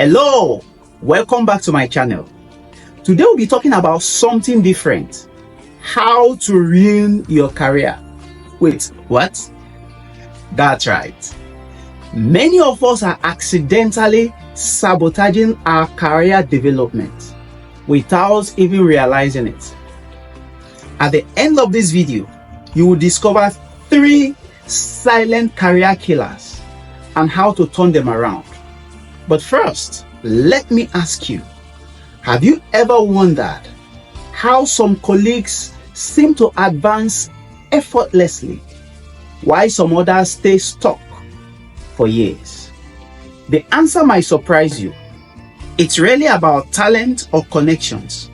Hello, welcome back to my channel. Today we'll be talking about something different. How to ruin your career. Wait, what? That's right. Many of us are accidentally sabotaging our career development without even realizing it. At the end of this video, you will discover 3 silent career killers and how to turn them around. But first, let me ask you, have you ever wondered how some colleagues seem to advance effortlessly while some others stay stuck for years? The answer might surprise you. It's really about talent or connections,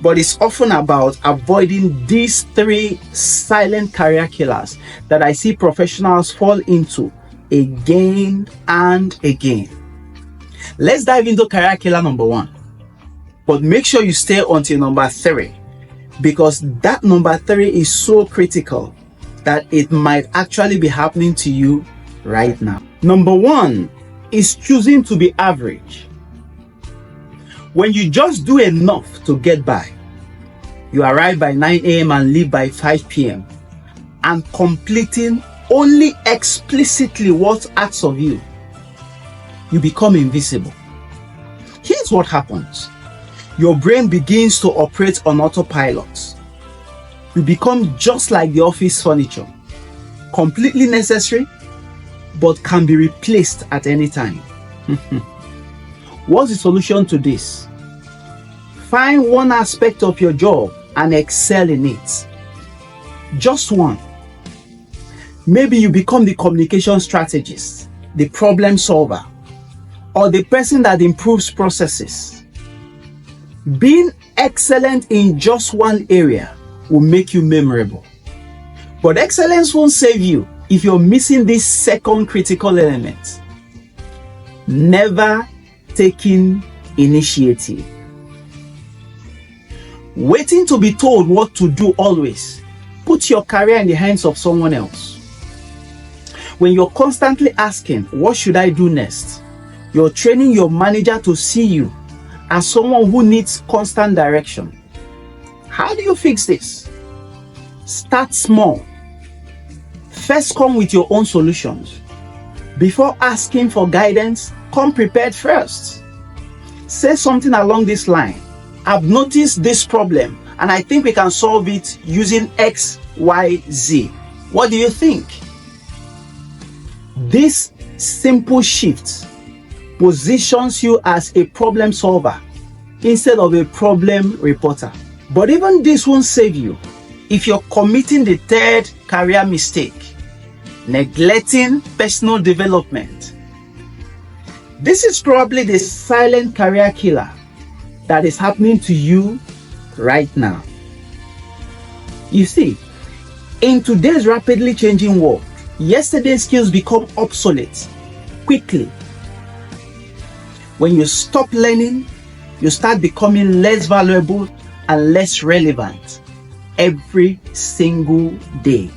but it's often about avoiding these 3 silent career killers that I see professionals fall into again and again. Let's dive into career killer number 1, but make sure you stay until number 3, because that number 3 is so critical that it might actually be happening to you right now. Number 1 is choosing to be average. When you just do enough to get by, you arrive by 9 a.m. and leave by 5 p.m. and completing only explicitly what asks of you, you become invisible. Here's what happens. Your brain begins to operate on autopilot. You become just like the office furniture, completely necessary, but can be replaced at any time. What's the solution to this? Find one aspect of your job and excel in it. Just one. Maybe you become the communication strategist, the problem solver, or the person that improves processes. Being excellent in just one area will make you memorable. But excellence won't save you if you're missing this second critical element. Never taking initiative. Waiting to be told what to do always puts your career in the hands of someone else. When you're constantly asking, what should I do next? You're training your manager to see you as someone who needs constant direction. How do you fix this? Start small. First, come with your own solutions. Before asking for guidance, come prepared first. Say something along this line. I've noticed this problem and I think we can solve it using X, Y, Z. What do you think? This simple shift positions you as a problem solver instead of a problem reporter. But even this won't save you if you're committing the 3rd career mistake, neglecting personal development. This is probably the silent career killer that is happening to you right now. You see, in today's rapidly changing world, yesterday's skills become obsolete quickly. When you stop learning, you start becoming less valuable and less relevant every single day.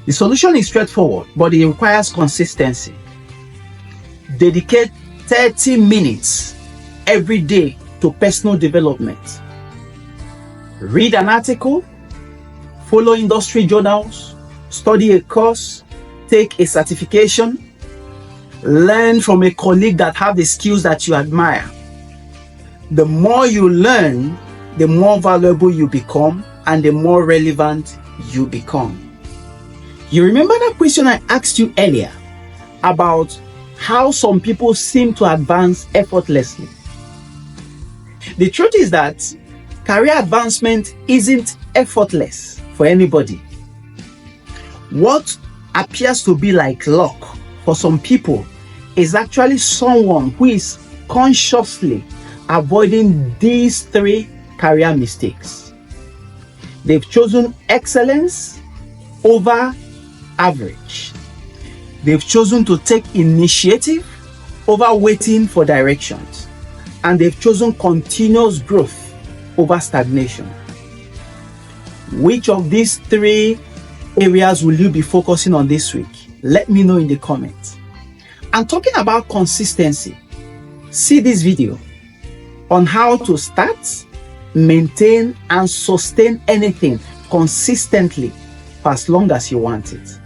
The solution is straightforward, but it requires consistency. Dedicate 30 minutes every day to personal development. Read an article, follow industry journals, study a course, take a certification, learn from a colleague that have the skills that you admire. The more you learn, the more valuable you become and the more relevant you become. You remember that question I asked you earlier about how some people seem to advance effortlessly? The truth is that career advancement isn't effortless for anybody. What appears to be like luck for some people is actually someone who is consciously avoiding these 3 career mistakes. They've chosen excellence over average. They've chosen to take initiative over waiting for directions. And they've chosen continuous growth over stagnation. Which of these 3 areas will you be focusing on this week? Let me know in the comments. I'm talking about consistency. See this video on how to start, maintain, and sustain anything consistently for as long as you want it.